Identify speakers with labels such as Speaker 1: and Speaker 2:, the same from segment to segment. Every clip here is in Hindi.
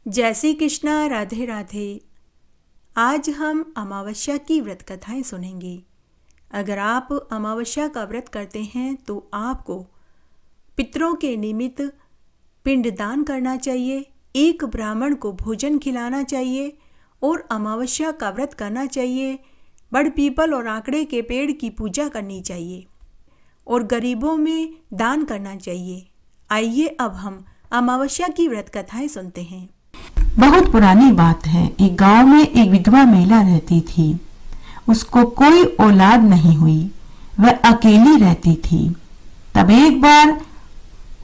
Speaker 1: जय श्री कृष्णा। राधे राधे। आज हम अमावस्या की व्रत कथाएं सुनेंगे। अगर आप अमावस्या का व्रत करते हैं तो आपको पितरों के निमित्त पिंडदान करना चाहिए, एक ब्राह्मण को भोजन खिलाना चाहिए और अमावस्या का व्रत करना चाहिए। बड़ पीपल और आंकड़े के पेड़ की पूजा करनी चाहिए और गरीबों में दान करना चाहिए। आइए अब हम अमावस्या की व्रत कथाएं सुनते हैं।
Speaker 2: बहुत पुरानी बात है। एक गांव में एक विधवा महिला रहती थी। उसको कोई औलाद नहीं हुई, वह अकेली रहती थी। तब एक बार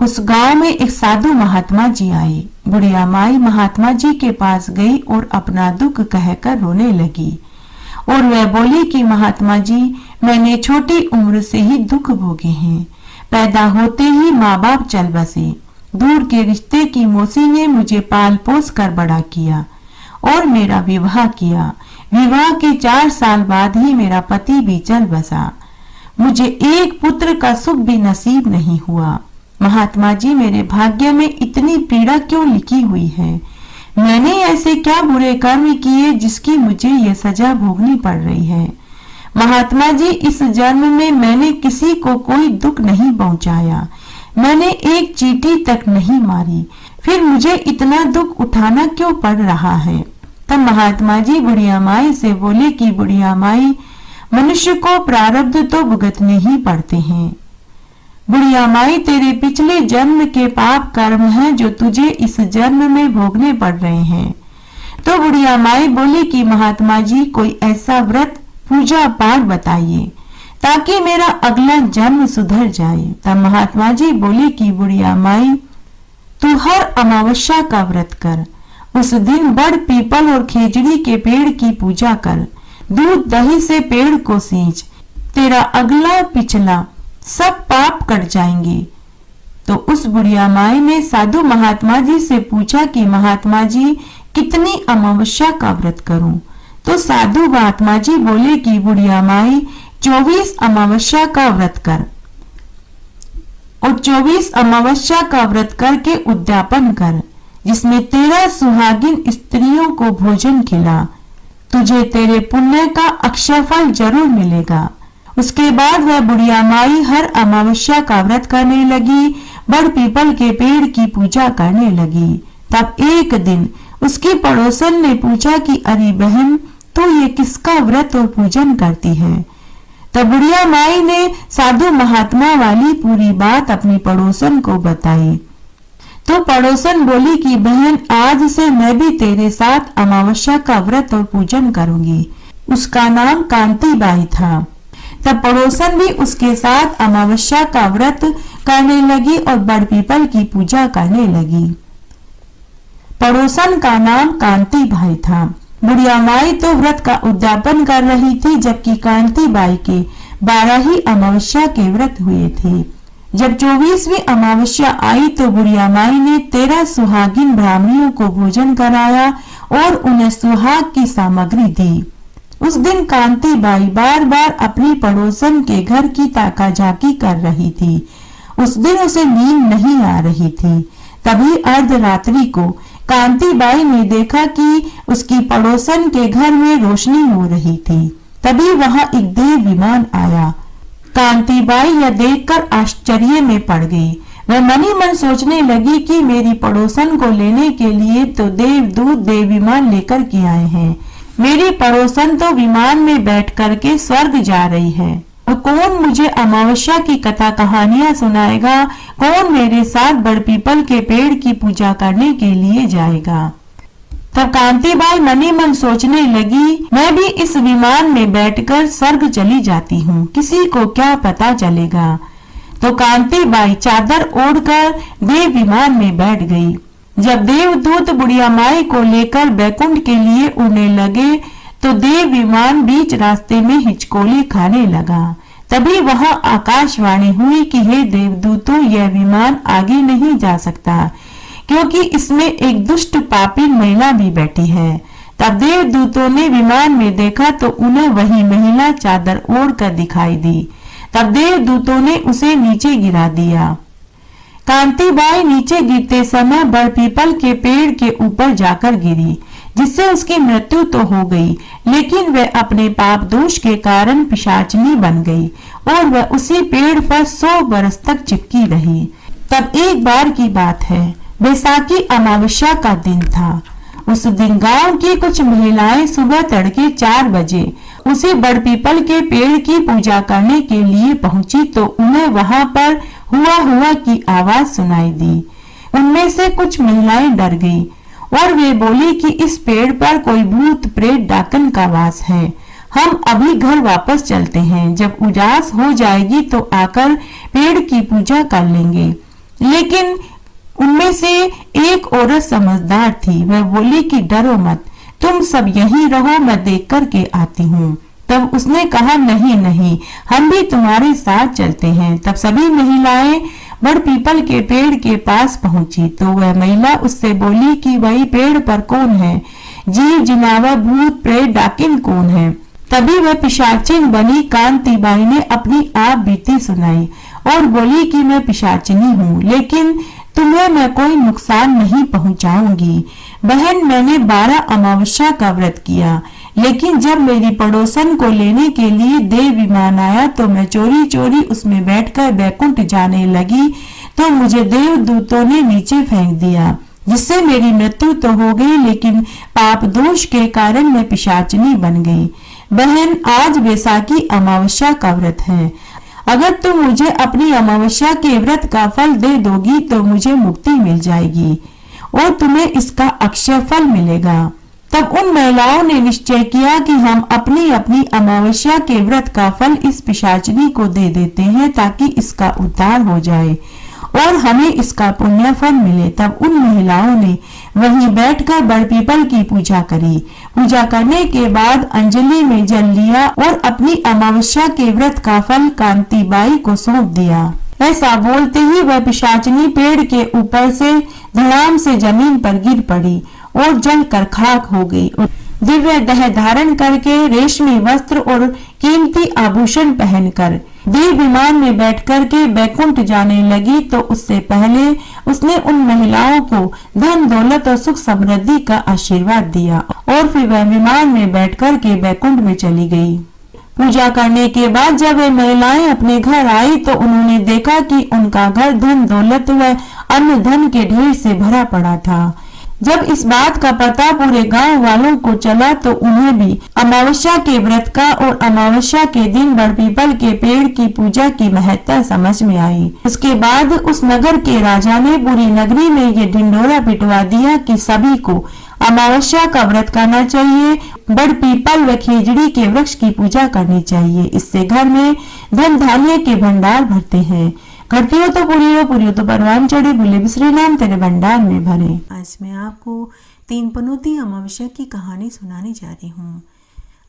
Speaker 2: उस गांव में एक साधु महात्मा जी आए। बुढ़िया माई महात्मा जी के पास गई और अपना दुख कहकर रोने लगी और वह बोली कि महात्मा जी, मैंने छोटी उम्र से ही दुख भोगे हैं। पैदा होते ही माँ बाप चल बसे। दूर के रिश्ते की मौसी ने मुझे पाल पोस कर बड़ा किया और मेरा विवाह किया। विवाह के 4 साल बाद ही मेरा पति भी चल बसा। मुझे एक पुत्र का सुख भी नसीब नहीं हुआ। महात्मा जी, मेरे भाग्य में इतनी पीड़ा क्यों लिखी हुई है? मैंने ऐसे क्या बुरे कर्म किए जिसकी मुझे ये सजा भोगनी पड़ रही है? महात्मा जी, इस जन्म में मैंने किसी को कोई दुख नहीं पहुंचाया, मैंने एक चींटी तक नहीं मारी, फिर मुझे इतना दुख उठाना क्यों पड़ रहा है? तब महात्मा जी बुढ़िया माई से बोले कि बुढ़िया माई, मनुष्य को प्रारब्ध तो भुगतने ही पड़ते हैं। बुढ़िया माई, तेरे पिछले जन्म के पाप कर्म हैं जो तुझे इस जन्म में भोगने पड़ रहे हैं। तो बुढ़िया माई बोली कि महात्मा जी, कोई ऐसा व्रत पूजा पाठ बताइए ताकि मेरा अगला जन्म सुधर जाए। तब महात्मा जी बोले कि बुढ़िया माई, तू हर अमावस्या का व्रत कर। उस दिन बड़ पीपल और खेजड़ी के पेड़ की पूजा कर। दूध दही से पेड़ को सींच, तेरा अगला पिछला सब पाप कट जाएंगे। तो उस बुढ़िया माई ने साधु महात्मा जी से पूछा कि महात्मा जी, कितनी अमावस्या का व्रत करूं? तो साधु महात्मा जी बोले कि बुढ़िया माई, 24 अमावस्या का व्रत कर और 24 अमावस्या का व्रत करके उद्यापन कर, जिसमें 13 सुहागिन स्त्रियों को भोजन खिला। तुझे तेरे पुण्य का अक्षय फल जरूर मिलेगा। उसके बाद वह बुढ़िया माई हर अमावस्या का व्रत करने लगी, बड़ पीपल के पेड़ की पूजा करने लगी। तब एक दिन उसकी पड़ोसन ने पूछा कि अरे बहन, तू ये किसका व्रत और पूजन करती है? तब बुढ़िया माई ने साधु महात्मा वाली पूरी बात अपनी पड़ोसन को बताई। तो पड़ोसन बोली कि बहन, आज से मैं भी तेरे साथ अमावस्या का व्रत और पूजन करूंगी। उसका नाम कांति बाई था। तब पड़ोसन भी उसके साथ अमावस्या का व्रत करने लगी और बड़ पीपल की पूजा करने लगी। पड़ोसन का नाम कांति बाई था। बुढ़िया माई तो व्रत का उद्यापन कर रही थी, जबकि कांति बाई के 12 ही अमावस्या के व्रत हुए थे। जब 24वीं अमावस्या आई तो बुढ़िया माई ने 13 सुहागिन ब्राह्मणियों को भोजन कराया और उन्हें सुहाग की सामग्री दी। उस दिन कांति बाई बार बार अपनी पड़ोसन के घर की ताका झाकी कर रही थी। उस दिन उसे नींद नहीं आ रही थी। तभी अर्धरात्रि को कांति बाई ने देखा कि उसकी पड़ोसन के घर में रोशनी हो रही थी। तभी वहां एक देव विमान आया। कांति बाई यह देखकर आश्चर्य में पड़ गई। वह मन ही मन सोचने लगी कि मेरी पड़ोसन को लेने के लिए तो देवदूत देव विमान लेकर के आए हैं। मेरी पड़ोसन तो विमान में बैठ करके स्वर्ग जा रही है। और कौन मुझे अमावस्या की कथा कहानियां सुनाएगा? कौन मेरे साथ बड़ पीपल के पेड़ की पूजा करने के लिए जाएगा? तब कांति बाई मन ही मन सोचने लगी, मैं भी इस विमान में बैठकर स्वर्ग चली जाती हूँ, किसी को क्या पता चलेगा। तो कांति बाई चादर ओढ़कर देव विमान में बैठ गई। जब देवदूत बुढ़िया माई को लेकर बैकुंठ के लिए उड़ने लगे तो देव विमान बीच रास्ते में हिचकोले खाने लगा। तभी वहां आकाशवाणी हुई कि हे देवदूतों, यह विमान आगे नहीं जा सकता क्योंकि इसमें एक दुष्ट पापी महिला भी बैठी है। तब देवदूतों ने विमान में देखा तो उन्हें वही महिला चादर ओढ़कर दिखाई दी। तब देवदूतों ने उसे नीचे गिरा दिया। कांतिबाई नीचे गिरते समय बड़ पीपल के पेड़ के ऊपर जाकर गिरी, जिससे उसकी मृत्यु तो हो गई, लेकिन वह अपने पाप दोष के कारण पिशाचनी बन गई और वह उसी पेड़ पर 100 बरस तक चिपकी रही। तब एक बार की बात है, बैसाखी अमावस्या का दिन था। उस दिन गांव की कुछ महिलाएं सुबह तड़के 4 बजे उसी बड़ पीपल के पेड़ की पूजा करने के लिए पहुंची तो उन्हें वहां पर हुआ की आवाज सुनाई दी। उनमें से कुछ महिलाएं डर गईं और वे बोली कि इस पेड़ पर कोई भूत प्रेत डाकन का वास है, हम अभी घर वापस चलते हैं, जब उजास हो जाएगी तो आकर पेड़ की पूजा कर लेंगे। लेकिन उनमें से एक औरत समझदार थी, वह बोली कि डरो मत, तुम सब यहीं रहो, मैं देख कर के आती हूँ। तब उसने कहा नहीं नहीं, हम भी तुम्हारे साथ चलते हैं। तब सभी महिलाएं बड़ पीपल के पेड़ के पास पहुंची तो वह महिला उससे बोली कि वही पेड़ पर कौन है, जीव जिनावर भूत प्रेत डाकिन कौन है। तभी वह पिशाचिन बनी कांतिबाई ने अपनी आप बीती सुनाई और बोली कि मैं पिशाचिनी हूँ, लेकिन तुम्हें मैं कोई नुकसान नहीं पहुंचाऊंगी। बहन, मैंने 12 अमावस्या का व्रत किया, लेकिन जब मेरी पड़ोसन को लेने के लिए देव विमान आया तो मैं चोरी चोरी उसमें बैठकर बैकुंठ जाने लगी तो मुझे देवदूतों ने नीचे फेंक दिया, जिससे मेरी मृत्यु तो हो गई, लेकिन पाप दोष के कारण मैं पिशाचनी बन गई। बहन, आज बैसाखी अमावस्या का व्रत है, अगर तुम मुझे अपनी अमावस्या के व्रत का फल दे दोगी तो मुझे मुक्ति मिल जाएगी और तुम्हें इसका अक्षय फल मिलेगा। तब उन महिलाओं ने निश्चय किया कि हम अपनी अपनी अमावस्या के व्रत का फल इस पिशाचनी को दे देते हैं ताकि इसका उद्धार हो जाए और हमें इसका पुण्य फल मिले। तब उन महिलाओं ने वहीं बैठकर बड़ पीपल की पूजा करी। पूजा करने के बाद अंजलि में जल लिया और अपनी अमावस्या के व्रत का फल कांतिबाई को सौंप दिया। ऐसा बोलते ही वह पिशाचनी पेड़ के ऊपर से धड़ाम से जमीन पर गिर पड़ी और जलकर खाक हो गई। दिव्य देह धारण करके रेशमी वस्त्र और कीमती आभूषण पहनकर देव विमान में बैठकर के बैकुंठ जाने लगी तो उससे पहले उसने उन महिलाओं को धन दौलत और सुख समृद्धि का आशीर्वाद दिया और फिर वह विमान में बैठकर के बैकुंठ में चली गई। पूजा करने के बाद जब वे महिलाएं अपने घर आई तो उन्होंने देखा कि उनका घर धन दौलत व अन्न धन के ढेर से भरा पड़ा था। जब इस बात का पता पूरे गांव वालों को चला तो उन्हें भी अमावस्या के व्रत का और अमावस्या के दिन बड़ पीपल के पेड़ की पूजा की महत्ता समझ में आई। उसके बाद उस नगर के राजा ने पूरी नगरी में ये ढिंढोरा पिटवा दिया कि सभी को अमावस्या का व्रत करना चाहिए, बड़ पीपल व खेजड़ी के वृक्ष की पूजा करनी चाहिए। इससे घर में धन धान्य के भंडार भरते हैं। घटती हो तो पूरी हो तो परवान चढ़े, भूले बिसरे नाम तेरे भंडार में भरे।
Speaker 1: आज मैं आपको 3 पनौती अमावस्या की कहानी सुनाने जा रही हूँ।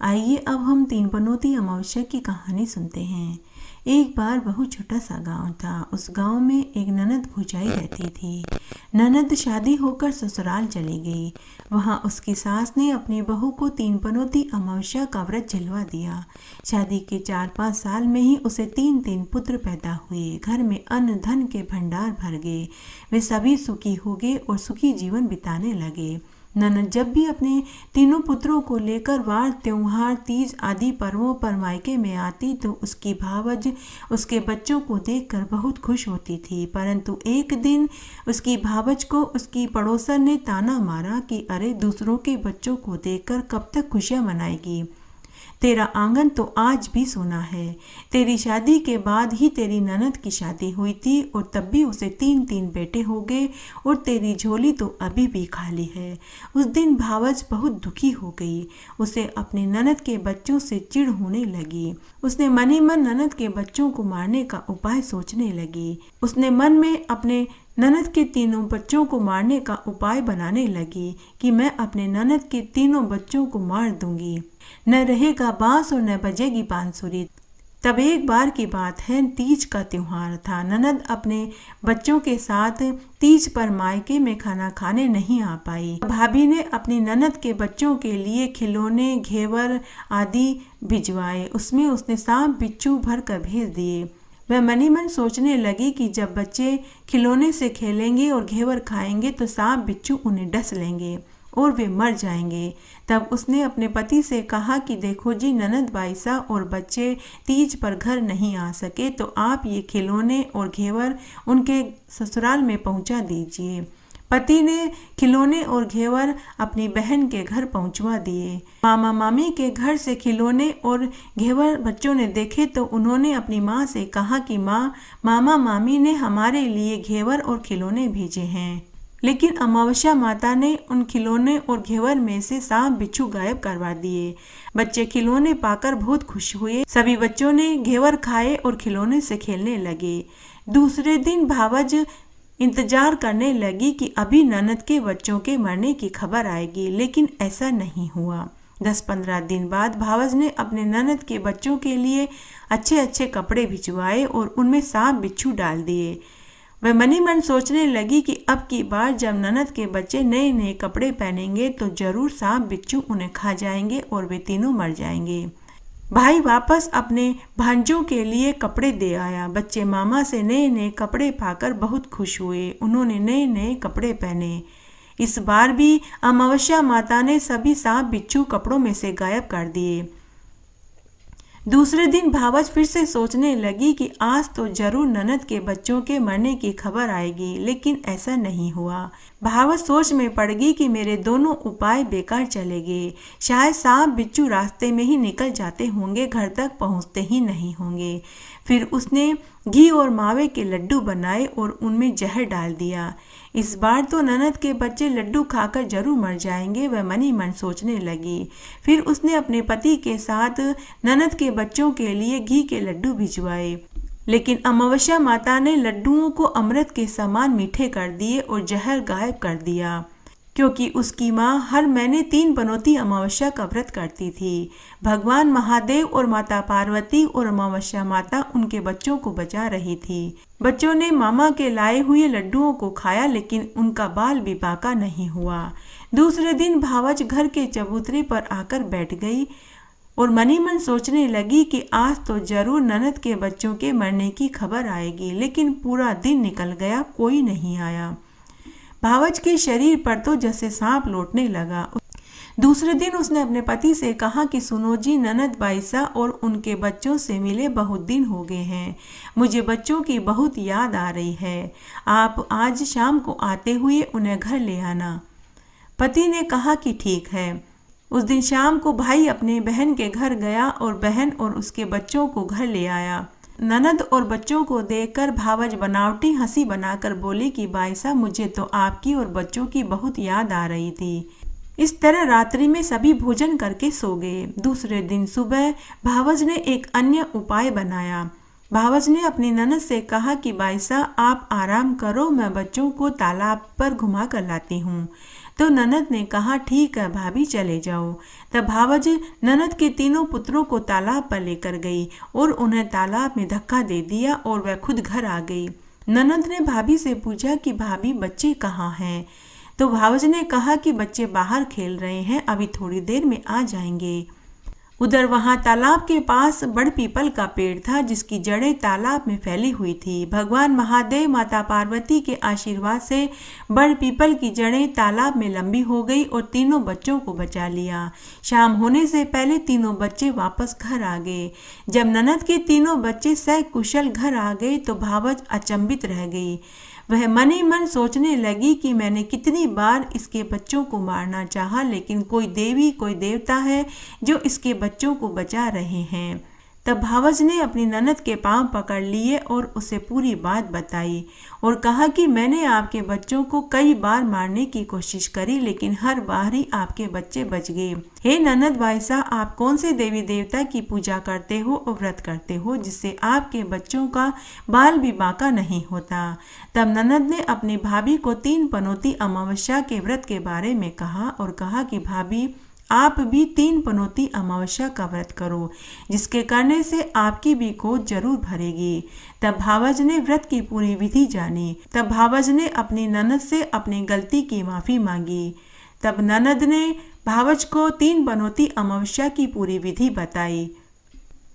Speaker 1: आइए अब हम 3 पनौती अमावस्या की कहानी सुनते हैं। एक बार बहुत छोटा सा गांव था। उस गांव में एक ननद भुजाई रहती थी। ननद शादी होकर ससुराल चली गई। वहां उसकी सास ने अपनी बहू को 3 पनौती अमावस्या का व्रत झिलवा दिया। शादी के 4-5 साल में ही उसे 3 पुत्र पैदा हुए। घर में अन्न धन के भंडार भर गए। वे सभी सुखी हो गए और सुखी जीवन बिताने लगे। ननद जब भी अपने 3 पुत्रों को लेकर वार त्योहार तीज आदि पर्वों पर मायके में आती तो उसकी भावज उसके बच्चों को देखकर बहुत खुश होती थी। परंतु एक दिन उसकी भावज को उसकी पड़ोसन ने ताना मारा कि अरे, दूसरों के बच्चों को देखकर कब तक खुशियां मनाएगी? तेरा आंगन तो आज भी सोना है। तेरी शादी के बाद ही तेरी ननद की शादी हुई थी और तब भी उसे 3 बेटे हो गए और तेरी झोली तो अभी भी खाली है। उस दिन भावज बहुत दुखी हो गई। उसे अपने ननद के बच्चों से चिढ़ होने लगी। उसने मन ही मन ननद के बच्चों को मारने का उपाय सोचने लगी। उसने मन में अपने ननद के 3 बच्चों को मारने का उपाय बनाने लगी कि मैं अपने ननद के 3 बच्चों को मार दूंगी। न रहेगा बांस और न बजेगी बांसुरी। तब एक बार की बात है, तीज का त्योहार था। ननद अपने बच्चों के साथ तीज पर मायके में खाना खाने नहीं आ पाई। भाभी ने अपनी ननद के बच्चों के लिए खिलौने घेवर आदि भिजवाए। उसमें उसने सांप बिच्छू भर कर भेज दिए। वह मनी मन सोचने लगी कि जब बच्चे खिलौने से खेलेंगे और घेवर खाएंगे तो सांप बिच्छू उन्हें डस लेंगे और वे मर जाएंगे। तब उसने अपने पति से कहा कि देखो जी, ननद बाईसा और बच्चे तीज पर घर नहीं आ सके तो आप ये खिलौने और घेवर उनके ससुराल में पहुंचा दीजिए। पति ने खिलौने और घेवर अपनी बहन के घर पहुंचवा दिए। मामा मामी के घर से खिलौने और घेवर बच्चों ने देखे तो उन्होंने अपनी माँ से कहा कि माँ, मामा मामी ने हमारे लिए घेवर और खिलौने भेजे हैं। लेकिन अमावस्या माता ने उन खिलौने और घेवर में से सांप बिच्छू गायब करवा दिए। बच्चे खिलौने पाकर बहुत खुश हुए। सभी बच्चों ने घेवर खाए और खिलौने से खेलने लगे। दूसरे दिन भावज इंतजार करने लगी कि अभी ननद के बच्चों के मरने की खबर आएगी, लेकिन ऐसा नहीं हुआ। 10-15 दिन बाद भावज ने अपने ननद के बच्चों के लिए अच्छे अच्छे कपड़े भिजवाए और उनमें सांप बिच्छू डाल दिए। वह मनी मन सोचने लगी कि अब की बार जब ननद के बच्चे नए नए कपड़े पहनेंगे तो जरूर सांप बिच्छू उन्हें खा जाएंगे और वे तीनों मर जाएंगे। भाई वापस अपने भांजों के लिए कपड़े दे आया। बच्चे मामा से नए नए कपड़े पाकर बहुत खुश हुए। उन्होंने नए नए कपड़े पहने। इस बार भी अमावस्या माता ने सभी सांप बिच्छू कपड़ों में से गायब कर दिए। दूसरे दिन भावज फिर से सोचने लगी कि आज तो जरूर ननद के बच्चों के मरने की खबर आएगी, लेकिन ऐसा नहीं हुआ। भावज सोच में पड़ गई कि मेरे दोनों उपाय बेकार चले गए। शायद सांप बिच्छू रास्ते में ही निकल जाते होंगे, घर तक पहुंचते ही नहीं होंगे। फिर उसने घी और मावे के लड्डू बनाए और उनमें जहर डाल दिया। इस बार तो ननद के बच्चे लड्डू खाकर जरूर मर जाएंगे, वह मनी मन सोचने लगी। फिर उसने अपने पति के साथ ननद के बच्चों के लिए घी के लड्डू भिजवाए, लेकिन अमावस्या माता ने लड्डुओं को अमृत के समान मीठे कर दिए और जहर गायब कर दिया, क्योंकि उसकी माँ हर महीने 3 बनौती अमावस्या का व्रत करती थी। भगवान महादेव और माता पार्वती और अमावस्या माता उनके बच्चों को बचा रही थी। बच्चों ने मामा के लाए हुए लड्डुओं को खाया, लेकिन उनका बाल भी बांका नहीं हुआ। दूसरे दिन भावज घर के चबूतरे पर आकर बैठ गई और मनी मन सोचने लगी कि आज तो जरूर ननद के बच्चों के मरने की खबर आएगी, लेकिन पूरा दिन निकल गया, कोई नहीं आया। भावज के शरीर पर तो जैसे सांप लौटने लगा। दूसरे दिन उसने अपने पति से कहा कि सुनो जी, ननद बाईसा और उनके बच्चों से मिले बहुत दिन हो गए हैं। मुझे बच्चों की बहुत याद आ रही है। आप आज शाम को आते हुए उन्हें घर ले आना। पति ने कहा कि ठीक है। उस दिन शाम को भाई अपने बहन के घर गया और बहन और उसके बच्चों को घर ले आया। ननद और बच्चों को देखकर भावज बनावटी हंसी बनाकर बोली कि बाईसा, मुझे तो आपकी और बच्चों की बहुत याद आ रही थी। इस तरह रात्रि में सभी भोजन करके सो गए। दूसरे दिन सुबह भावज ने एक अन्य उपाय बनाया। भावज ने अपनी ननद से कहा कि बाईसा, आप आराम करो, मैं बच्चों को तालाब पर घुमा कर लाती हूँ। तो ननद ने कहा ठीक है भाभी, चले जाओ। तब भावज ननद के तीनों पुत्रों को तालाब पर लेकर गई और उन्हें तालाब में धक्का दे दिया और वह खुद घर आ गई। ननद ने भाभी से पूछा कि भाभी, बच्चे कहाँ हैं? तो भावज ने कहा कि बच्चे बाहर खेल रहे हैं, अभी थोड़ी देर में आ जाएंगे। उधर वहां तालाब के पास बड़ पीपल का पेड़ था, जिसकी जड़ें तालाब में फैली हुई थी। भगवान महादेव माता पार्वती के आशीर्वाद से बड़ पीपल की जड़ें तालाब में लंबी हो गई और तीनों बच्चों को बचा लिया। शाम होने से पहले तीनों बच्चे वापस घर आ गए। जब ननद के तीनों बच्चे सकुशल घर आ गए तो भावज अचंभित रह गई। वह मन ही मन सोचने लगी कि मैंने कितनी बार इसके बच्चों को मारना चाहा, लेकिन कोई देवी कोई देवता है जो इसके बच्चों को बचा रहे हैं। तब भावज ने अपनी ननद के पांव पकड़ लिए और उसे पूरी बात बताई और कहा कि मैंने आपके बच्चों को कई बार मारने की कोशिश करी, लेकिन हर बार ही आपके बच्चे बच गए। हे ननद बाईसा, आप कौन से देवी देवता की पूजा करते हो और व्रत करते हो जिससे आपके बच्चों का बाल भी बांका नहीं होता? तब ननद ने अपनी भाभी को 3 पनौती अमावस्या के व्रत के बारे में कहा और कहा कि भाभी, आप भी 3 पनौती अमावस्या का व्रत करो, जिसके करने से आपकी भी गोद जरूर भरेगी। तब भावज ने व्रत की पूरी विधि जानी। तब भावज ने अपनी ननद से अपनी गलती की माफी मांगी। तब ननद ने भावज को 3 पनौती अमावस्या की पूरी विधि बताई।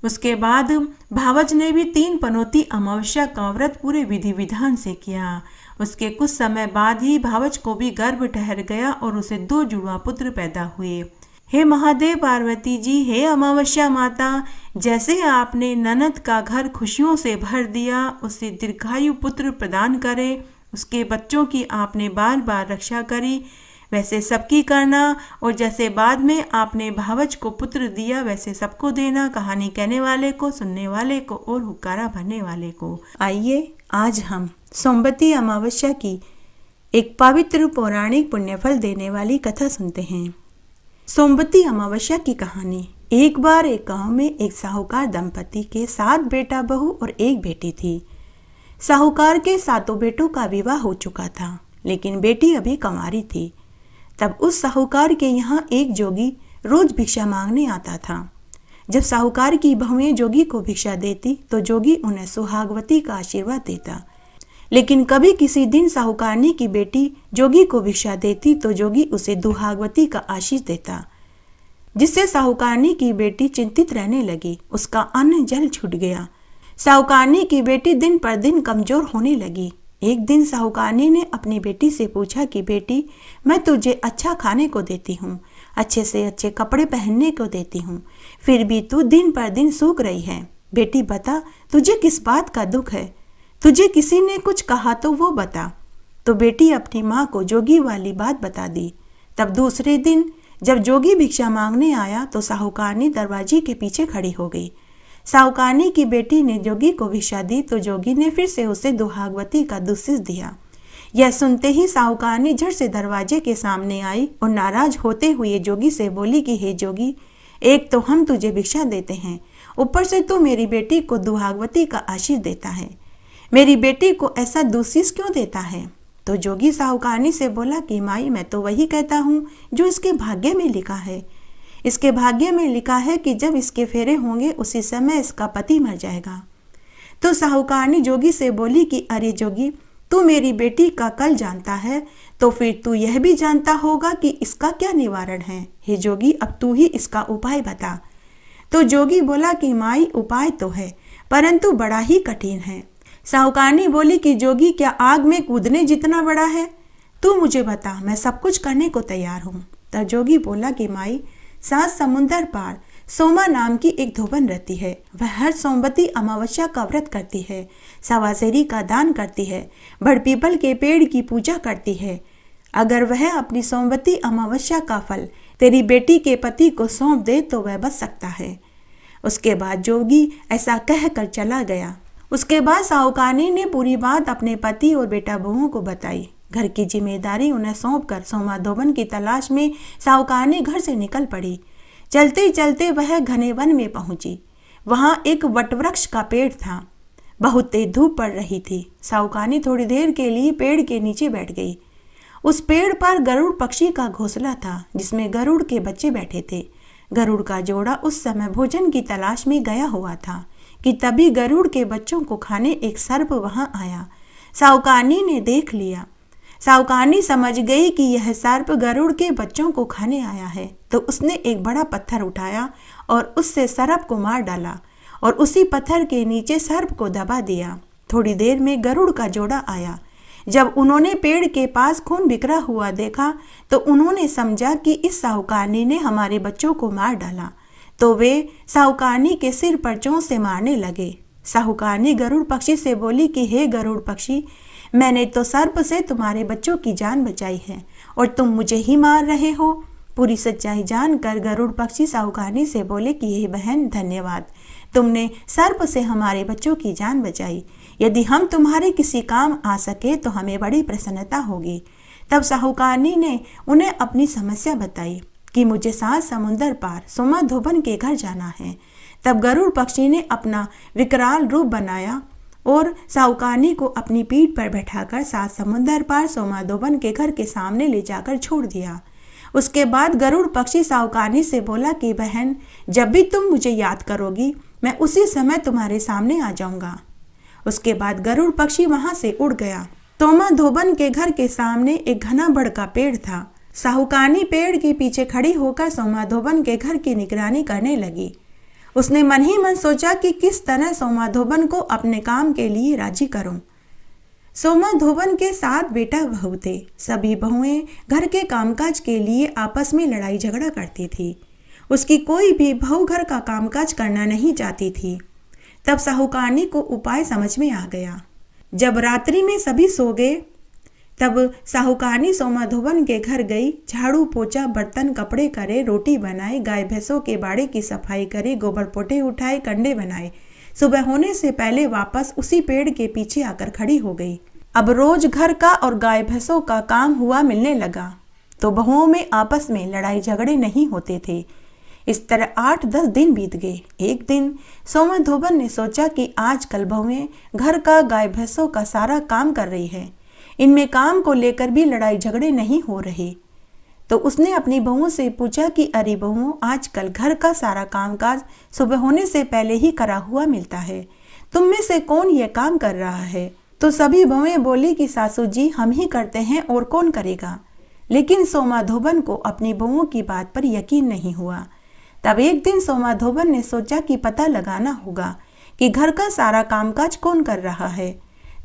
Speaker 1: उसके बाद भावज ने भी 3 पनौती अमावस्या का व्रत पूरे विधि विधान से किया। उसके कुछ समय बाद ही भावज को भी गर्भ ठहर गया और उसे 2 जुड़वा पुत्र पैदा हुए। हे महादेव पार्वती जी, हे अमावस्या माता, जैसे आपने ननद का घर खुशियों से भर दिया, उसे दीर्घायु पुत्र प्रदान करे। उसके बच्चों की आपने बार बार रक्षा करी, वैसे सबकी करना, और जैसे बाद में आपने भावज को पुत्र दिया वैसे सबको देना। कहानी कहने वाले को, सुनने वाले को और हुक्कारा भरने वाले को। आइए आज हम सोमवती अमावस्या की एक पवित्र पौराणिक पुण्यफल देने वाली कथा सुनते हैं। सोमवती अमावस्या की कहानी। एक बार एक गांव में एक साहूकार दंपति के 7 बेटा बहू और 1 बेटी थी। साहूकार के 7 बेटों का विवाह हो चुका था, लेकिन बेटी अभी कंवारी थी। तब उस साहूकार के यहाँ एक जोगी रोज भिक्षा मांगने आता था। जब साहूकार की बहुएं जोगी को भिक्षा देती तो जोगी उन्हें सुहागवती का आशीर्वाद देता। लेकिन कभी किसी दिन साहूकारनी की बेटी जोगी को भिक्षा देती तो जोगी उसे दुहागवती का आशीष देता, जिससे साहूकारनी की बेटी चिंतित रहने लगी। उसका अन्न जल छूट गया। साहूकारनी की बेटी दिन पर दिन कमजोर होने लगी। एक दिन साहूकारनी ने अपनी बेटी से पूछा कि बेटी, मैं तुझे अच्छा खाने को देती हूँ, अच्छे से अच्छे कपड़े पहनने को देती हूँ, फिर भी तू दिन पर दिन सूख रही है। बेटी बता, तुझे किस बात का दुख है? तुझे किसी ने कुछ कहा तो वो बता। तो बेटी अपनी माँ को जोगी वाली बात बता दी। तब दूसरे दिन जब जोगी भिक्षा मांगने आया तो साहूकारनी दरवाजे के पीछे खड़ी हो गई। साहूकारनी की बेटी ने जोगी को भिक्षा दी तो जोगी ने फिर से उसे दुहागवती का दुस्सिस दिया। यह सुनते ही साहूकारनी झट से दरवाजे के सामने आई और नाराज होते हुए जोगी से बोली कि हे जोगी, एक तो हम तुझे भिक्षा देते हैं, ऊपर से तू मेरी बेटी को दुहागवती का आशीष देता है। मेरी बेटी को ऐसा दुस्सिस क्यों देता है? तो जोगी साहूकारनी से बोला कि माई, मैं तो वही कहता हूँ जो इसके भाग्य में लिखा है। इसके भाग्य में लिखा है कि जब इसके फेरे होंगे उसी समय इसका पति मर जाएगा। तो साहूकारनी जोगी से बोली कि अरे जोगी, तू मेरी बेटी का कल जानता है तो फिर तू यह भी जानता होगा कि इसका क्या निवारण है। हे जोगी, अब तू ही इसका उपाय बता। तो जोगी बोला कि माई, उपाय तो है परंतु बड़ा ही कठिन है। साहूकारनी बोली कि जोगी, क्या आग में कूदने जितना बड़ा है? तू मुझे बता, मैं सब कुछ करने को तैयार हूँ। तब जोगी बोला कि माई, 7 समुंदर पार सोमा नाम की एक धोबन रहती है। वह हर सोमवती अमावस्या का व्रत करती है, सवासेरी का दान करती है, बड़पीपल के पेड़ की पूजा करती है। अगर वह अपनी सोमवती अमावस्या का फल तेरी बेटी के पति को सौंप दे तो वह बच सकता है। उसके बाद जोगी ऐसा कहकर चला गया। उसके बाद साहूकारनी ने पूरी बात अपने पति और बेटा बहुओं को बताई। घर की जिम्मेदारी उन्हें सौंपकर सोमा धोबन की तलाश में साहूकारनी घर से निकल पड़ी। चलते चलते वह घने वन में पहुंची। वहां एक वटवृक्ष का पेड़ था। बहुत तेज धूप पड़ रही थी। साहूकारनी थोड़ी देर के लिए पेड़ के नीचे बैठ गई। उस पेड़ पर गरुड़ पक्षी का घोंसला था, जिसमें गरुड़ के बच्चे बैठे थे। गरुड़ का जोड़ा उस समय भोजन की तलाश में गया हुआ था कि तभी गरुड़ के बच्चों को खाने एक सर्प वहां आया। साहूकारनी ने देख लिया। साहूकारनी समझ गई कि यह सर्प गरुड़ के बच्चों को खाने आया है, तो उसने एक बड़ा पत्थर उठाया और उससे सर्प को मार डाला और उसी पत्थर के नीचे सर्प को दबा दिया। थोड़ी देर में गरुड़ का जोड़ा आया। जब उन्होंने पेड़ के पास खून बिखरा हुआ देखा तो उन्होंने समझा कि इस साहूकारनी ने हमारे बच्चों को मार डाला, तो वे साहूकारनी के सिर पर चोंच से मारने लगे। साहूकारनी गरुड़ पक्षी से बोली कि हे गरुड़ पक्षी, मैंने तो सर्प से तुम्हारे बच्चों की जान बचाई है और तुम मुझे ही मार रहे हो। पूरी सच्चाई जानकर गरुड़ पक्षी साहूकारनी से बोले कि हे बहन, धन्यवाद, तुमने सर्प से हमारे बच्चों की जान बचाई। यदि हम तुम्हारे किसी काम आ सके तो हमें बड़ी प्रसन्नता होगी। तब साहूकारनी ने उन्हें अपनी समस्या बताई कि मुझे 7 समुंदर पार सोमा धोबन के घर जाना है। तब गरुड़ पक्षी ने अपना विकराल रूप बनाया और साहूकारनी को अपनी पीठ पर बैठाकर 7 समुंदर पार सोमा धोबन के घर के सामने ले जाकर छोड़ दिया। उसके बाद गरुड़ पक्षी साहूकारनी से बोला कि बहन, जब भी तुम मुझे याद करोगी मैं उसी समय तुम्हारे सामने आ जाऊंगा। उसके बाद गरुड़ पक्षी वहां से उड़ गया। सोमा धोबन के घर के सामने एक घना बड़ का पेड़ था। साहूकारनी पेड़ के पीछे खड़ी होकर सोमा धोबन के घर की निगरानी करने लगी। उसने मन ही मन सोचा कि किस तरह सोमा धोबन को अपने काम के लिए राजी करूं। सोमा धोबन के 7 बेटा बहू थे। सभी बहुएं घर के कामकाज के लिए आपस में लड़ाई झगड़ा करती थी। उसकी कोई भी बहू घर का कामकाज करना नहीं चाहती थी। तब साहूकारनी को उपाय समझ में आ गया। जब रात्रि में सभी सो गए तब साहूकारनी सोमा धोबन के घर गई। झाड़ू पोछा बर्तन कपड़े करे, रोटी बनाए, गाय भैंसों के बाड़े की सफाई करे, गोबर पोटे उठाए, कंडे बनाए। सुबह होने से पहले वापस उसी पेड़ के पीछे आकर खड़ी हो गई। अब रोज घर का और गाय भैंसों का काम हुआ मिलने लगा तो बहुओं में आपस में लड़ाई झगड़े नहीं होते थे। इस तरह 8-10 दिन बीत गए। एक दिन सोमा धोबन ने सोचा कि आजकल बहुएं घर का गाय भैंसों का सारा काम कर रही है, इनमें काम को लेकर भी लड़ाई झगड़े नहीं हो रहे। तो उसने अपनी बहुओं से पूछा कि अरे बहुओं, आजकल घर का सारा कामकाज सुबह होने से पहले ही करा हुआ मिलता है, तुम में से कौन ये काम कर रहा है? तो सभी बहुएं बोली कि सासू जी हम ही करते हैं और कौन करेगा। लेकिन सोमा धोबन को अपनी बहुओं की बात पर यकीन नहीं हुआ। तब एक दिन सोमा धोबन ने सोचा कि पता लगाना होगा कि घर का सारा कामकाज कौन कर रहा है।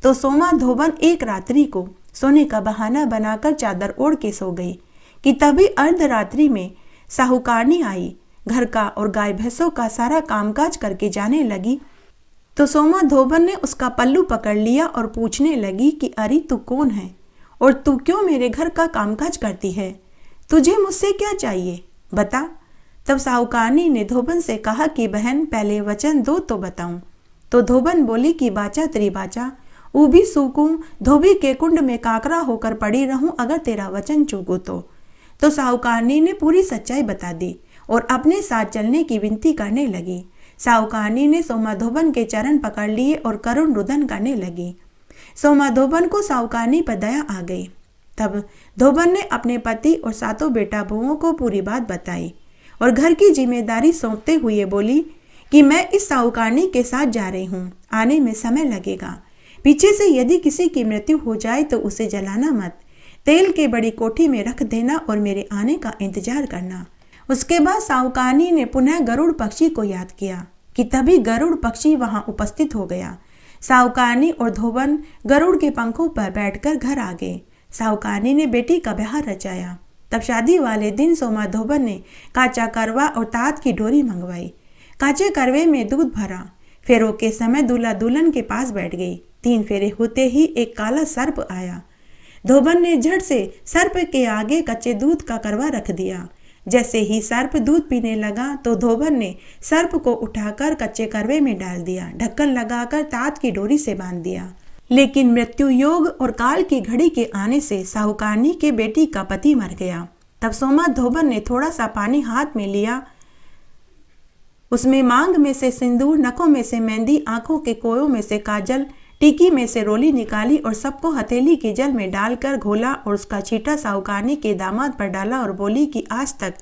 Speaker 1: तो सोमा धोबन एक रात्रि को सोने का बहाना बनाकर चादर ओढ़ के सो गई कि तभी अर्धरात्रि में साहूकारनी आई। घर का और गाय भैंसों का सारा कामकाज करके जाने लगी तो सोमा धोबन ने उसका पल्लू पकड़ लिया और पूछने लगी कि अरे तू कौन है और तू क्यों मेरे घर का कामकाज करती है? तुझे मुझसे क्या चाहिए, बता। तब साहूकारनी ने धोबन से कहा कि बहन पहले वचन दो तो बताऊं। तो धोबन बोली कि बाचा त्रिबाचा ऊभी सूकूं धोबी के कुंड में काकरा होकर पड़ी रहूं अगर तेरा वचन चूकूं तो साहूकारनी ने पूरी सच्चाई बता दी और अपने साथ चलने की विनती करने लगी। साहूकारनी ने सोमा धोबन के चरण पकड़ लिए और करुण रुदन करने लगी। सोमा धोबन को साहूकारनी पर दया आ गई। तब धोबन ने अपने पति और 7 बेटा बहुओं को पूरी बात बताई और घर की जिम्मेदारी सौंपते हुए बोली कि मैं इस साहूकारनी के साथ जा रही हूँ, आने में समय लगेगा। पीछे से यदि किसी की मृत्यु हो जाए तो उसे जलाना मत, तेल के बड़ी कोठी में रख देना और मेरे आने का इंतजार करना। उसके बाद साहूकारनी ने पुनः गरुड़ पक्षी को याद किया कि तभी गरुड़ पक्षी वहां उपस्थित हो गया। साहूकारनी और धोबन गरुड़ के पंखों पर बैठकर घर आ गए। साहूकारनी ने बेटी का ब्याह रचाया। तब शादी वाले दिन सोमा धोबन ने काचा करवा और तात की डोरी मंगवाई। काचे करवे में दूध भरा। फेरों के समय दूल्हा दुल्हन के पास बैठ गई। 3 फेरे होते ही एक काला सर्प आया। धोबन ने झट से सर्प के आगे कच्चे दूध का करवा रख दिया। जैसे ही सर्प दूध पीने लगा तो धोबन ने सर्प को उठाकर कच्चे करवे में डाल दिया, ढक्कन लगाकर तात की डोरी से बांध दिया। लेकिन मृत्यु योग और काल की घड़ी के आने से साहूकारनी के बेटी का पति मर गया। तब सोमा धोबन ने थोड़ा सा पानी हाथ में लिया, उसमें मांग में से सिंदूर, नखों में से मेहंदी, आंखों के कोयों में से काजल, टीकी में से रोली निकाली और सबको हथेली के जल में डालकर घोला और उसका छींटा साहूकारनी के दामाद पर डाला और बोली कि आज तक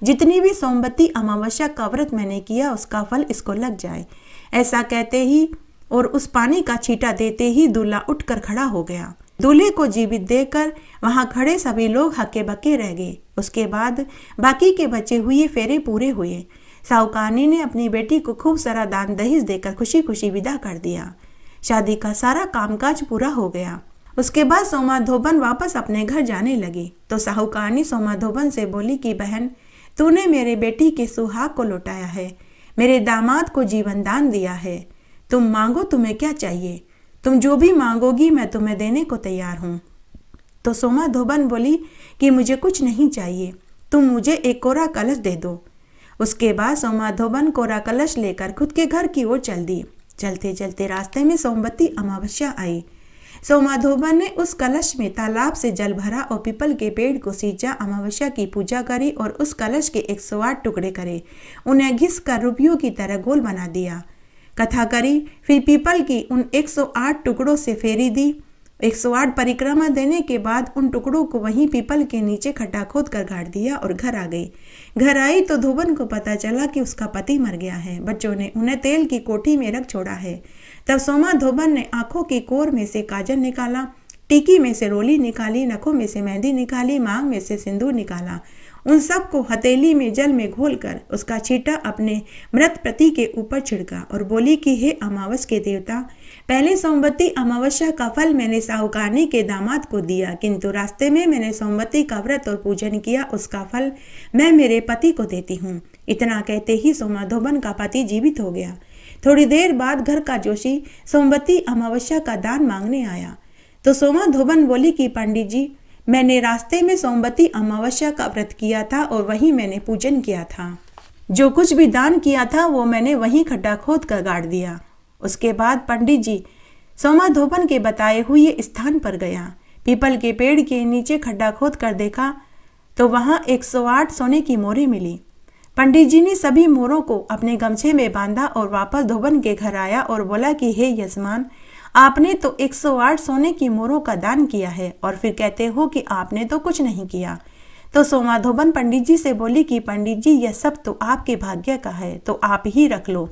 Speaker 1: जितनी भी सोमवती अमावस्या का व्रत मैंने किया उसका फल इसको लग जाए। ऐसा कहते ही और उस पानी का छींटा देते ही दूल्हा उठकर खड़ा हो गया। दूल्हे को जीवित देखकर वहां खड़े सभी लोग हक्के बक्के रह गए। उसके बाद बाकी के बचे हुए फेरे पूरे हुए। साहूकारनी ने अपनी बेटी को खूब सारा दान दहेज देकर खुशी खुशी विदा कर दिया। शादी का सारा कामकाज पूरा हो गया। उसके बाद सोमा धोबन वापस अपने घर जाने लगी तो साहूकारनी सोमा धोबन से बोली कि बहन, तूने मेरे बेटी के सुहाग को लौटाया है, मेरे दामाद को जीवन दान दिया है। तुम मांगो, तुम्हें क्या चाहिए? तुम जो भी मांगोगी मैं तुम्हें देने को तैयार हूँ। तो सोमा धोबन बोली कि मुझे कुछ नहीं चाहिए, तुम मुझे एक कोरा कलश दे दो। उसके बाद सोमा धोबन कोरा कलश लेकर खुद के घर की ओर चल दी। चलते चलते रास्ते में सोमवती अमावस्या आई। सोमा धोबन ने उस कलश में तालाब से जल भरा और पीपल के पेड़ को सींचा, अमावस्या की पूजा करी और उस कलश के 108 टुकड़े करे, उन्हें घिस कर रुपयों की तरह गोल बना दिया। कथा करी, फिर पीपल की उन 108 टुकड़ों से फेरी दी। 108 परिक्रमा देने के बाद उन टुकड़ों को वहीं पीपल के नीचे खड्डा खोद कर गाड़ दिया और घर आ गई। घर आई तो धोबन को पता चला कि उसका पति मर गया है। बच्चों ने उन्हें तेल की कोठी में रख छोड़ा है। तब सोमा धोबन ने आंखों की कोर में से काजल निकाला, टीकी में से रोली निकाली, नखों में से मेहंदी निकाली, मांग में से सिंदूर निकाला। उन सब को हथेली में जल में घोलकर उसका छींटा अपने मृत पति के ऊपर छिड़का और बोली कि हे अमावस के देवता, पहले सोमवती अमावस्या का फल मैंने साहूकारनी के दामाद को दिया, किंतु रास्ते में मैंने सोमवती का व्रत और पूजन किया, उसका फल मैं मेरे पति को देती हूँ। इतना कहते ही सोमाधोबन का पति जीवित हो गया। थोड़ी देर बाद घर का जोशी सोमवती अमावस्या का दान मांगने आया तो सोमाधोबन बोली कि पंडित जी, मैंने रास्ते में सोमवती अमावस्या का व्रत किया था और वहीं मैंने पूजन किया था। जो कुछ भी दान किया था वो मैंने वहीं खड्डा खोद कर गाड़ दिया। उसके बाद पंडित जी सोमाधोबन के बताए हुए स्थान पर गया। पीपल के पेड़ के नीचे खड्डा खोद कर देखा तो वहां 108 सोने की मोहरें मिली। पंडित जी ने सभी मोहरों को अपने गमछे में बांधा और वापस धोबन के घर आया और बोला कि हे यजमान, आपने तो 108 सोने की मोहरों का दान किया है और फिर कहते हो कि आपने तो कुछ नहीं किया। तो सोमाधोबन पंडित जी से बोली कि पंडित जी, यह सब तो आपके भाग्य का है, तो आप ही रख लो।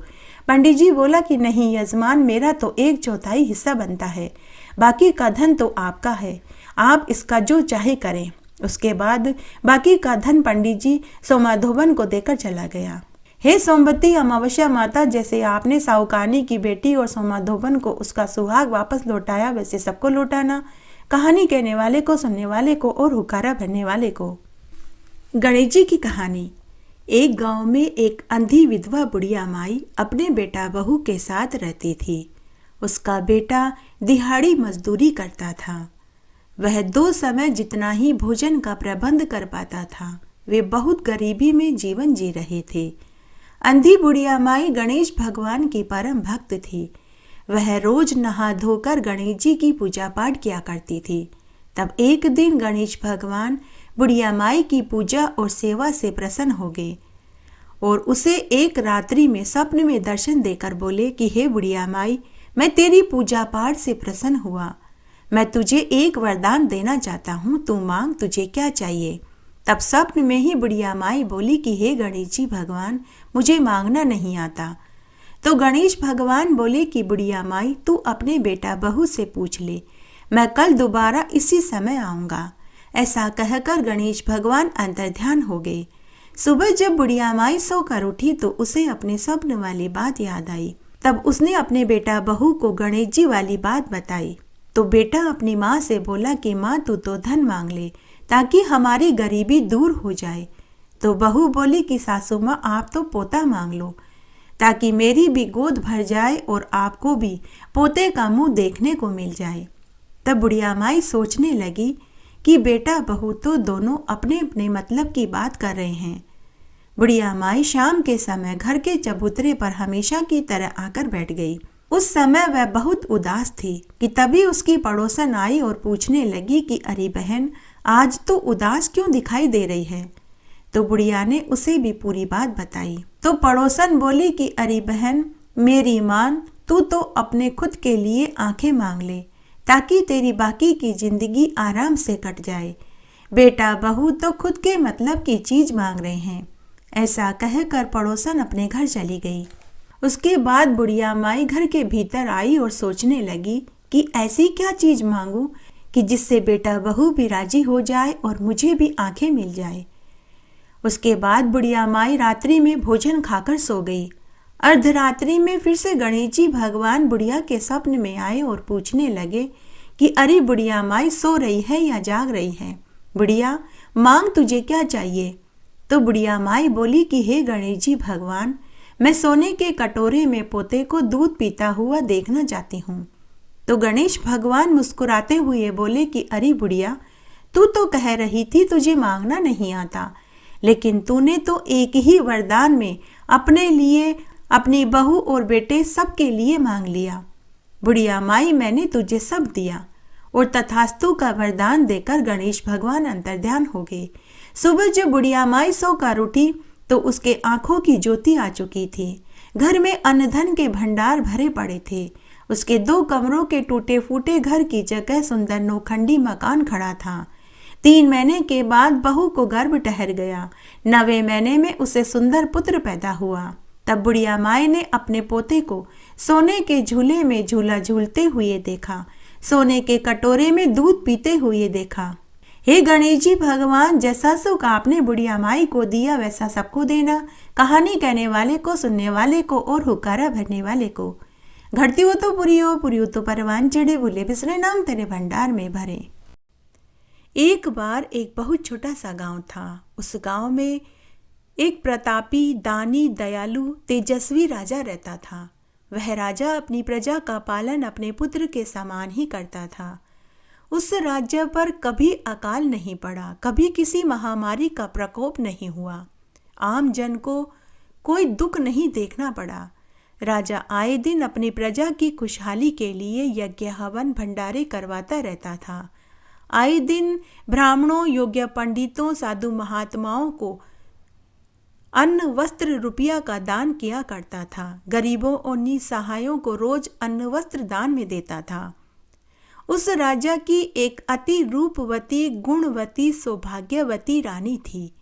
Speaker 1: पंडित जी बोला कि नहीं यजमान, मेरा तो 1/4 हिस्सा बनता है, बाकी का धन तो आपका है, आप इसका जो चाहे करें। उसके बाद बाकी का धन पंडित जी सोमाधोबन को देकर चला गया। हे सोमवती अमावस्या माता, जैसे आपने साहूकारनी की बेटी और सोमाधोबन को उसका सुहाग वापस लौटाया, वैसे सबको लौटाना, कहानी कहने वाले को, सुनने वाले को और हुकारा भरने वाले को। गणेश जी की कहानी। एक गांव में एक अंधी विधवा बुढ़िया माई अपने बेटा बहू के साथ रहती थी। उसका बेटा दिहाड़ी मजदूरी करता था। वह 2 समय जितना ही भोजन का प्रबंध कर पाता था। वे बहुत गरीबी में जीवन जी रहे थे। अंधी बुढ़िया माई गणेश भगवान की परम भक्त थी। वह रोज नहा धोकर गणेश जी की पूजा पाठ किया करती थी। तब एक दिन गणेश भगवान बुढ़िया माई की पूजा और सेवा से प्रसन्न हो गए और उसे एक रात्रि में स्वप्न में दर्शन देकर बोले कि हे बुढ़िया माई, मैं तेरी पूजा पाठ से प्रसन्न हुआ। मैं तुझे एक वरदान देना चाहता हूँ, तू मांग, तुझे क्या चाहिए। तब स्वप्न में ही बुढ़िया माई बोली कि हे गणेश जी भगवान, मुझे मांगना नहीं आता। तो गणेश भगवान बोले कि बुढ़िया माई, तू अपने बेटा बहू से पूछ ले, मैं कल दोबारा इसी समय आऊँगा। ऐसा कहकर गणेश भगवान अंतर्ध्यान हो गए। सुबह जब बुढ़िया माई सोकर उठी तो उसे अपने स्वप्न वाली बात याद आई। तब उसने अपने बेटा बहू को गणेश जी वाली बात बताई। तो बेटा अपनी माँ से बोला कि माँ, तू तो धन मांग ले ताकि हमारी गरीबी दूर हो जाए। तो बहू बोली कि सासू माँ, आप तो पोता मांग लो ताकि मेरी भी गोद भर जाए और आपको भी पोते का मुंह देखने को मिल जाए। तब बुढ़िया माई सोचने लगी कि बेटा बहू तो दोनों अपने अपने मतलब की बात कर रहे हैं। बुढ़िया माई शाम के समय घर के चबूतरे पर हमेशा की तरह आकर बैठ गई। उस समय वह बहुत उदास थी कि तभी उसकी पड़ोसन आई और पूछने लगी कि अरे बहन, आज तो उदास क्यों दिखाई दे रही है। तो बुढ़िया ने उसे भी पूरी बात बताई। तो पड़ोसन बोली कि अरे बहन, मेरी मान, तू तो अपने खुद के लिए आंखें मांग ले ताकि तेरी बाकी की जिंदगी आराम से कट जाए। बेटा बहू तो खुद के मतलब की चीज मांग रहे हैं। ऐसा कहकर पड़ोसन अपने घर चली गई। उसके बाद बुढ़िया माई घर के भीतर आई और सोचने लगी कि ऐसी क्या चीज मांगू कि जिससे बेटा बहू भी राजी हो जाए और मुझे भी आंखें मिल जाए। उसके बाद बुढ़िया माई रात्रि में भोजन खाकर सो गई। अर्धरात्रि में फिर से गणेश जी भगवान बुढ़िया के स्वप्न में आए और पूछने लगे कि अरे बुढ़िया माई, सो रही है या जाग रही है। बुढ़िया, मांग, तुझे क्या चाहिए। तो बुढ़िया माई बोली कि हे गणेश जी भगवान, मैं सोने के कटोरे में पोते को दूध पीता हुआ देखना चाहती हूँ। तो गणेश भगवान मुस्कुराते हुए बोले कि अरे बुढ़िया, तू तो कह रही थी तुझे मांगना नहीं आता, लेकिन तूने तो एक ही वरदान में अपने लिए, अपनी बहू और बेटे सबके लिए मांग लिया। बुढ़िया माई, मैंने तुझे सब दिया। और तथास्तु का वरदान देकर गणेश भगवान अंतर्ध्यान हो गए। सुबह जब बुढ़िया माई सोकर उठी तो उसके आंखों की ज्योति आ चुकी थी। घर में अन्न धन के भंडार भरे पड़े थे। उसके 2 कमरों के टूटे फूटे घर की जगह सुंदर नौखंडी मकान खड़ा था। 3 महीने के बाद बहू को गर्भ ठहर गया। 9वें महीने में उसे सुंदर पुत्र पैदा हुआ। तब बुढ़िया माई ने अपने पोते को सोने के झूले में झूला झूलते हुए देखा। सोने के कटोरे में दूध पीते हुए देखा। हे गणेश जी भगवान, जैसा सुख आपने बुढ़िया माई को दिया वैसा सबको देना, कहानी कहने वाले को, सुनने वाले को और हुक्कारा भरने वाले को। घटती हो तो पूरी हो तो परवान चढ़े, भूले बिसरे नाम तेरे भंडार में भरे। एक बार एक बहुत छोटा सा गांव था। उस गांव में एक प्रतापी, दानी, दयालु, तेजस्वी राजा रहता था। वह राजा अपनी प्रजा का पालन अपने पुत्र के समान ही करता था। उस राज्य पर कभी अकाल नहीं पड़ा, कभी किसी महामारी का प्रकोप नहीं हुआ, आम जन को कोई दुख नहीं देखना पड़ा। राजा आए दिन अपनी प्रजा की खुशहाली के लिए यज्ञ, हवन, भंडारे करवाता रहता था। आए दिन ब्राह्मणों, योग्य पंडितों, साधु महात्माओं को अन्न, वस्त्र, रुपया का दान किया करता था। गरीबों और निसहायों को रोज अन्न, वस्त्र दान में देता था। उस राजा की एक अति रूपवती, गुणवती, सौभाग्यवती रानी थी।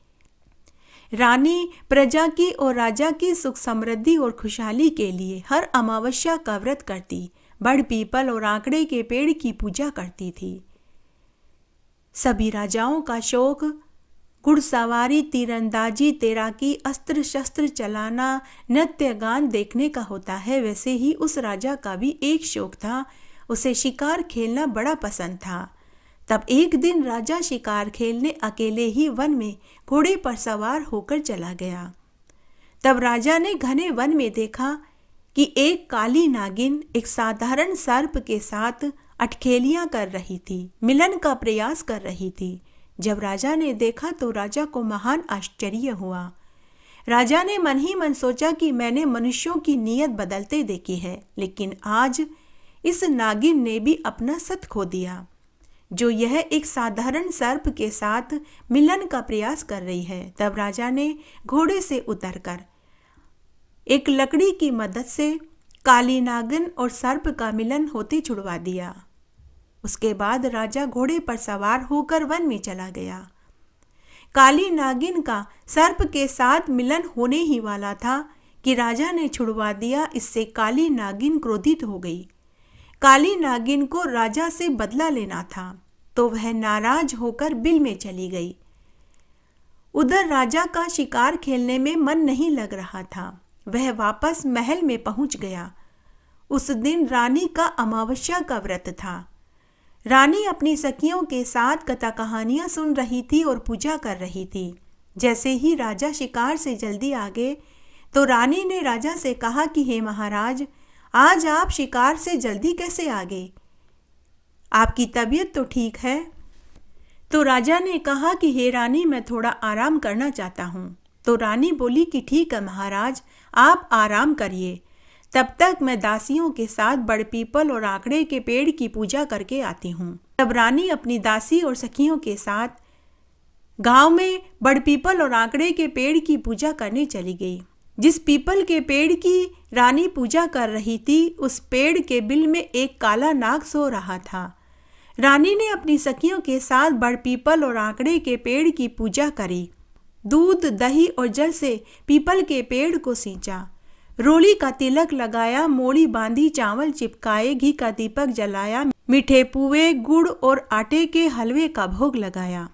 Speaker 1: रानी प्रजा की और राजा की सुख समृद्धि और खुशहाली के लिए हर अमावस्या का व्रत करती, बड़ पीपल और आंकड़े के पेड़ की पूजा करती थी। सभी राजाओं का शौक घुड़सवारी, तीरंदाजी, तैराकी, अस्त्र शस्त्र चलाना, नृत्य गान देखने का होता है, वैसे ही उस राजा का भी एक शौक था, उसे शिकार खेलना बड़ा पसंद था। तब एक दिन राजा शिकार खेलने अकेले ही वन में घोड़े पर सवार होकर चला गया। तब राजा ने घने वन में देखा कि एक काली नागिन एक साधारण सर्प के साथ अटखेलियां कर रही थी, मिलन का प्रयास कर रही थी। जब राजा ने देखा तो राजा को महान आश्चर्य हुआ। राजा ने मन ही मन सोचा कि मैंने मनुष्यों की नीयत बदलते देखी है, लेकिन आज इस नागिन ने भी अपना सत खो दिया। जो यह एक साधारण सर्प के साथ मिलन का प्रयास कर रही है। तब राजा ने घोड़े से उतरकर एक लकड़ी की मदद से काली नागिन और सर्प का मिलन होते छुड़वा दिया। उसके बाद राजा घोड़े पर सवार होकर वन में चला गया। काली नागिन का सर्प के साथ मिलन होने ही वाला था कि राजा ने छुड़वा दिया। इससे काली नागिन क्रोधित हो गई। काली नागिन को राजा से बदला लेना था, तो वह नाराज होकर बिल में चली गई। उधर राजा का शिकार खेलने में मन नहीं लग रहा था। वह वापस महल में पहुंच गया। उस दिन रानी का अमावस्या का व्रत था। रानी अपनी सखियों के साथ कथा कहानियां सुन रही थी और पूजा कर रही थी। जैसे ही राजा शिकार से जल्दी आ गए तो रानी ने राजा से कहा कि हे महाराज, आज आप शिकार से जल्दी कैसे आ गए? आपकी तबीयत तो ठीक है? तो राजा ने कहा कि हे रानी, मैं थोड़ा आराम करना चाहता हूँ। तो रानी बोली कि ठीक है महाराज, आप आराम करिए, तब तक मैं दासियों के साथ बड़ पीपल और आंकड़े के पेड़ की पूजा करके आती हूँ। तब रानी अपनी दासी और सखियों के साथ गांव में बड़ पीपल और आंकड़े के पेड़ की पूजा करने चली गई। जिस पीपल के पेड़ की रानी पूजा कर रही थी, उस पेड़ के बिल में एक काला नाग सो रहा था। रानी ने अपनी सखियों के साथ बड़ पीपल और आंकड़े के पेड़ की पूजा करी। दूध, दही और जल से पीपल के पेड़ को सींचा, रोली का तिलक लगाया, मोड़ी बांधी, चावल चिपकाए, घी का दीपक जलाया, मीठे पुए, गुड़ और आटे के हलवे का भोग लगाया।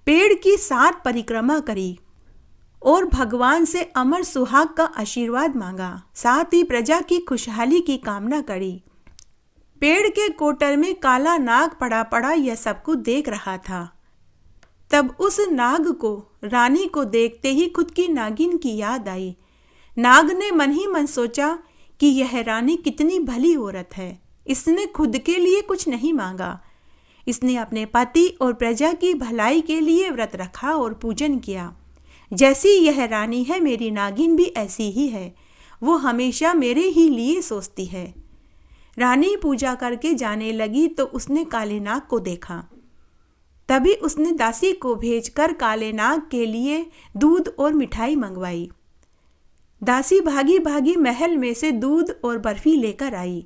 Speaker 1: पेड़ की 7 परिक्रमा करी और भगवान से अमर सुहाग का आशीर्वाद मांगा। साथ ही प्रजा की खुशहाली की कामना करी। पेड़ के कोटर में काला नाग पड़ा यह सब कुछ देख रहा था। तब उस नाग को रानी को देखते ही खुद की नागिन की याद आई। नाग ने मन ही मन सोचा कि यह रानी कितनी भली औरत है। इसने खुद के लिए कुछ नहीं मांगा। इसने अपने पति और प्रजा की भलाई के लिए व्रत रखा और पूजन किया। जैसी यह रानी है, मेरी नागिन भी ऐसी ही है। वो हमेशा मेरे ही लिए सोचती है। रानी पूजा करके जाने लगी तो उसने काले नाग को देखा। तभी उसने दासी को भेजकर काले नाग के लिए दूध और मिठाई मंगवाई। दासी भागी भागी महल में से दूध और बर्फी लेकर आई।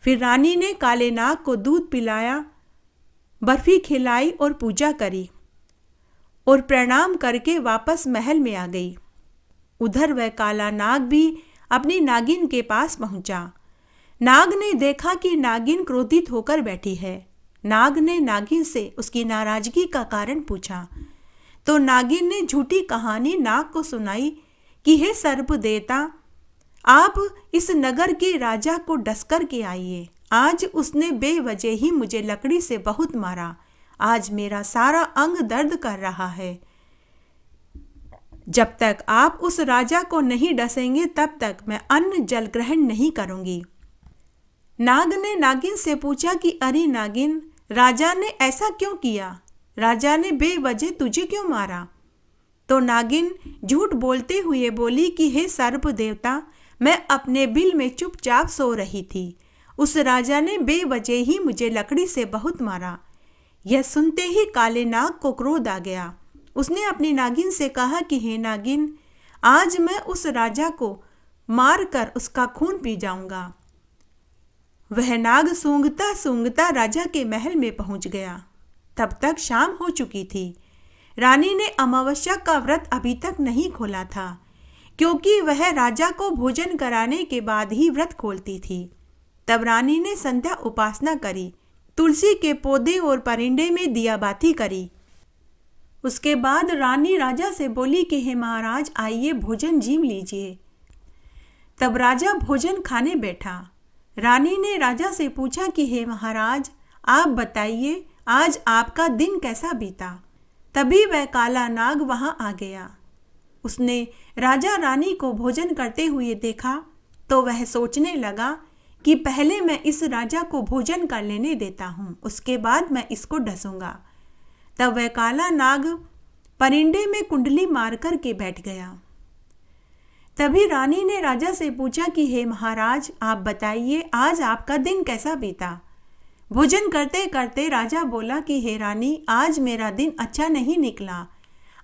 Speaker 1: फिर रानी ने काले नाग को दूध पिलाया, बर्फी खिलाई और पूजा करी और प्रणाम करके वापस महल में आ गई। उधर वह काला नाग भी अपनी नागिन के पास पहुंचा। नाग ने देखा कि नागिन क्रोधित होकर बैठी है। नाग ने नागिन से उसकी नाराजगी का कारण पूछा तो नागिन ने झूठी कहानी नाग को सुनाई कि हे सर्प देवता, आप इस नगर के राजा को डसकर के आइए। आज उसने बेवजह ही मुझे लकड़ी से बहुत मारा। आज मेरा सारा अंग दर्द कर रहा है। जब तक आप उस राजा को नहीं डसेंगे तब तक मैं अन्न जल ग्रहण नहीं करूंगी। नाग ने नागिन से पूछा कि अरे नागिन, राजा ने ऐसा क्यों किया? राजा ने बेवजह तुझे क्यों मारा? तो नागिन झूठ बोलते हुए बोली कि हे सर्प देवता, मैं अपने बिल में चुपचाप सो रही थी। उस राजा ने बेवजह ही मुझे लकड़ी से बहुत मारा। यह सुनते ही काले नाग को क्रोध आ गया। उसने अपनी नागिन से कहा कि हे नागिन, आज मैं उस राजा को मार कर उसका खून पी जाऊंगा। वह नाग सूंघता सूंघता राजा के महल में पहुंच गया। तब तक शाम हो चुकी थी। रानी ने अमावस्या का व्रत अभी तक नहीं खोला था, क्योंकि वह राजा को भोजन कराने के बाद ही व्रत खोलती थी। तब रानी ने संध्या उपासना करी, तुलसी के पौधे और परिंदे में दिया बाती करी। उसके बाद रानी राजा से बोली कि हे महाराज, आइए भोजन जीव लीजिए। तब राजा भोजन खाने बैठा। रानी ने राजा से पूछा कि हे महाराज, आप बताइए आज आपका दिन कैसा बीता? तभी वह काला नाग वहां आ गया। उसने राजा रानी को भोजन करते हुए देखा तो वह सोचने लगा कि पहले मैं इस राजा को भोजन कर लेने देता हूँ, उसके बाद मैं इसको डसूंगा। तब वह काला नाग परिंदे में कुंडली मार कर के बैठ गया। तभी रानी ने राजा से पूछा कि हे महाराज, आप बताइए आज आपका दिन कैसा बीता? भोजन करते करते राजा बोला कि हे रानी, आज मेरा दिन अच्छा नहीं निकला।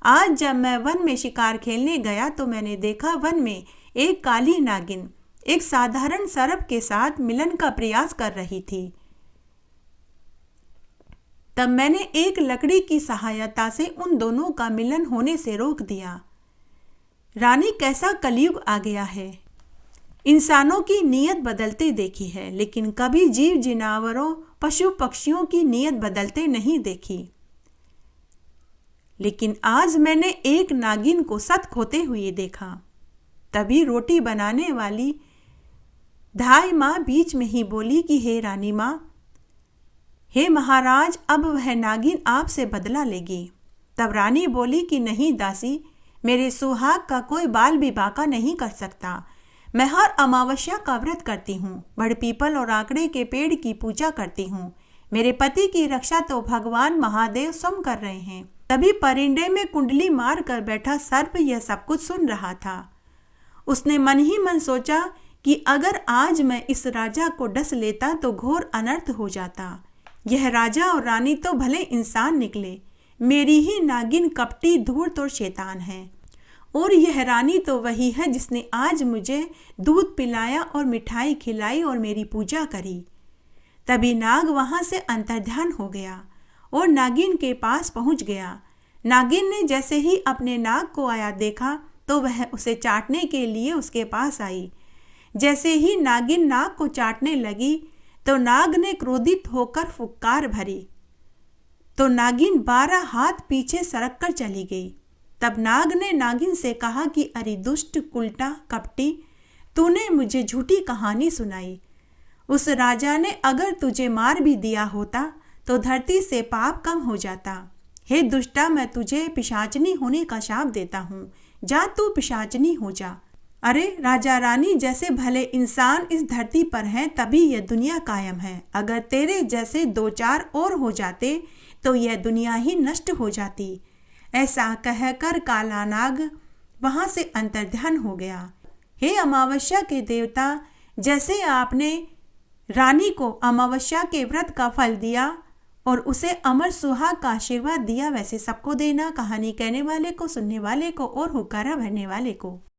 Speaker 1: आज जब मैं वन में शिकार खेलने गया तो मैंने देखा वन में एक काली नागिन एक साधारण सर्प के साथ मिलन का प्रयास कर रही थी। तब मैंने एक लकड़ी की सहायता से उन दोनों का मिलन होने से रोक दिया। रानी, कैसा कलयुग आ गया है। इंसानों की नीयत बदलते देखी है, लेकिन कभी जीव जानवरों पशु पक्षियों की नीयत बदलते नहीं देखी। लेकिन आज मैंने एक नागिन को सत खोते हुए देखा। तभी रोटी बनाने वाली धाई माँ बीच में ही बोली कि हे रानी माँ, हे महाराज, अब वह नागिन आपसे बदला लेगी। तब रानी बोली कि नहीं दासी, मेरे सुहाग का कोई बाल भी बाका नहीं कर सकता। मैं हर अमावस्या का व्रत करती हूँ, बड़ पीपल और आकड़े के पेड़ की पूजा करती हूँ। मेरे पति की रक्षा तो भगवान महादेव स्वयं कर रहे हैं। तभी परिंदे में कुंडली मार कर बैठा सर्प यह सब कुछ सुन रहा था। उसने मन ही मन सोचा कि अगर आज मैं इस राजा को डस लेता तो घोर अनर्थ हो जाता। यह राजा और रानी तो भले इंसान निकले, मेरी ही नागिन कपटी धूर्त और शैतान है। और यह रानी तो वही है जिसने आज मुझे दूध पिलाया और मिठाई खिलाई और मेरी पूजा करी। तभी नाग वहां से अंतर्ध्यान हो गया और नागिन के पास पहुंच गया। नागिन ने जैसे ही अपने नाग को आया देखा तो वह उसे चाटने के लिए उसके पास आई। जैसे ही नागिन नाग को चाटने लगी तो नाग ने क्रोधित होकर फुक्कार भरी तो नागिन 12 हाथ पीछे सरक कर चली गई। तब नाग ने नागिन से कहा कि अरे दुष्ट कुलटा कपटी, तूने मुझे झूठी कहानी सुनाई। उस राजा ने अगर तुझे मार भी दिया होता तो धरती से पाप कम हो जाता। हे दुष्टा, मैं तुझे पिशाचनी होने का शाप देता हूँ। जा तू पिशाचनी हो जा। अरे राजा रानी जैसे भले इंसान इस धरती पर हैं तभी यह दुनिया कायम है। अगर तेरे जैसे 2-4 और हो जाते तो यह दुनिया ही नष्ट हो जाती। ऐसा कहकर काला नाग वहां से अंतर्ध्यान हो गया। हे अमावस्या के देवता, जैसे आपने रानी को अमावस्या के व्रत का फल दिया और उसे अमर सुहाग का आशीर्वाद दिया, वैसे सबको देना। कहानी कहने वाले को, सुनने वाले को और हुक्कारा भरने वाले को।